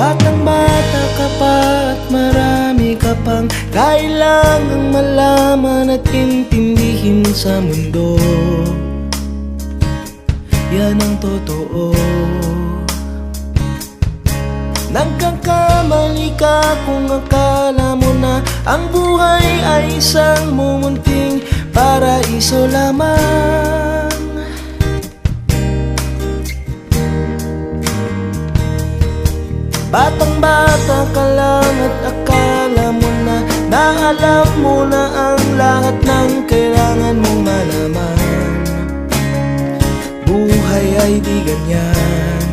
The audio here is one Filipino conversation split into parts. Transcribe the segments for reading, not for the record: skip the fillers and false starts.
Batang-bata ka pa at marami ka pang kailangang malaman at intindihin sa mundo. Yan ang totoo. Nagkakamali ka kung akala mo na ang buhay ay isang mumunting paraiso lamang. Batang-bata ka lang at akala mo na alam mo na ang lahat ng kailangan mong malaman. Buhay ay di ganyan.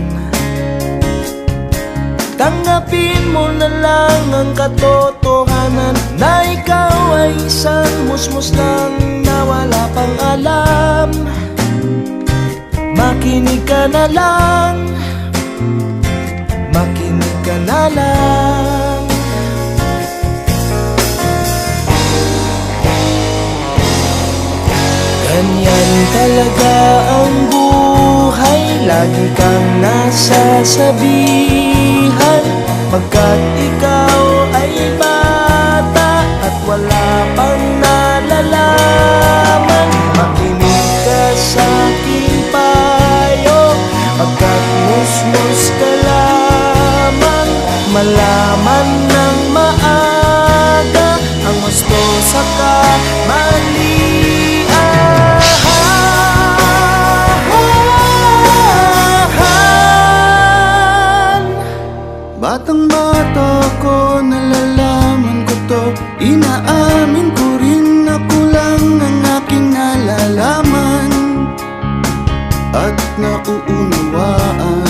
Tanggapin mo na lang ang katotohanan na ikaw ay isang musmus lang na wala pang alam. Makinig ka na lang, makinig ka na lang. Ganyan talaga ang buhay, lagi kang nasasabihan, pagkat ikaw ay bata at wala pang nalalaman. Makinig ka sa aking payo, pagkat musmus ka lamang. Malaman ng maaga ang gusto sa kamalian. Batang-bata ko, nalalaman ko to, inaamin ko rin na kulang ang aking nalalaman at nauunawaan.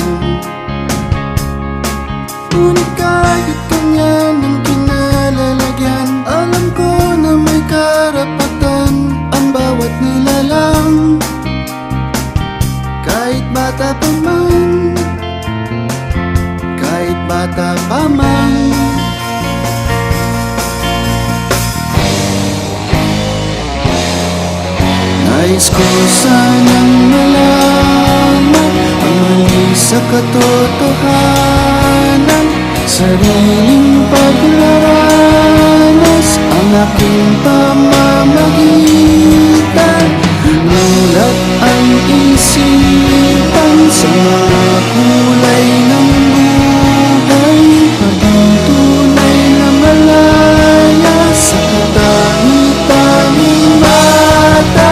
Ngunit kahit ganyan ang kinalalagyan, alam ko na may karapatan ang bawat nilalang. Kahit bata pa man, kahit bata pa man. Nais ko sanang malaman ang mali sa katotohanan, sariling paglaranas ang aking pamamagitan. Mulat ang isipan sa mga kulay ng buhay, habang tunay na malaya sa katangi-tanging mata.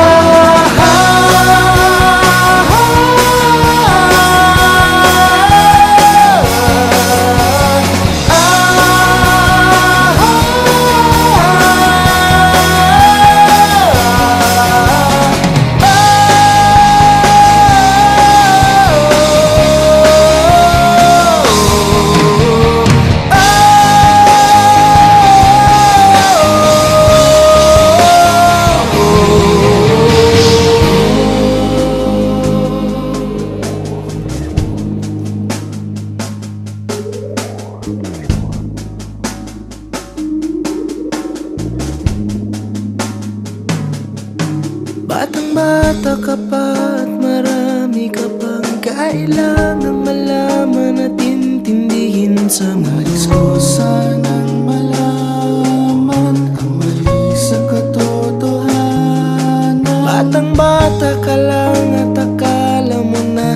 Batang-bata ka pa at marami ka pang kailangang malaman at intindihin sa mundo. Nais ko sanang malaman ang mali sa katotohanan. Batang-bata ka lang at akala mo na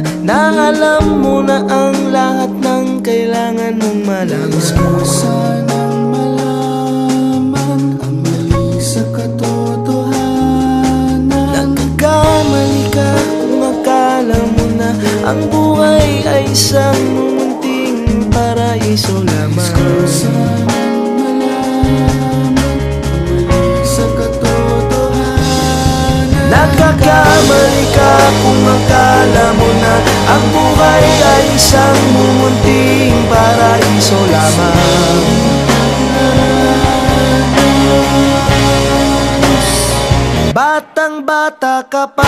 alam mo na ang lahat ng kailangan mong malaman. Nais ko sanang malaman ang mali sa katotohanan. Nagkakamali ka kung akala mo na ang buhay ay isang munting paraiso lamang. Nais ko sanang malaman ang mali sa katotohanan. Nagkakamali ka kung akala mo na ang buhay ay isang munting paraiso lamang. Batang-bata ka pa.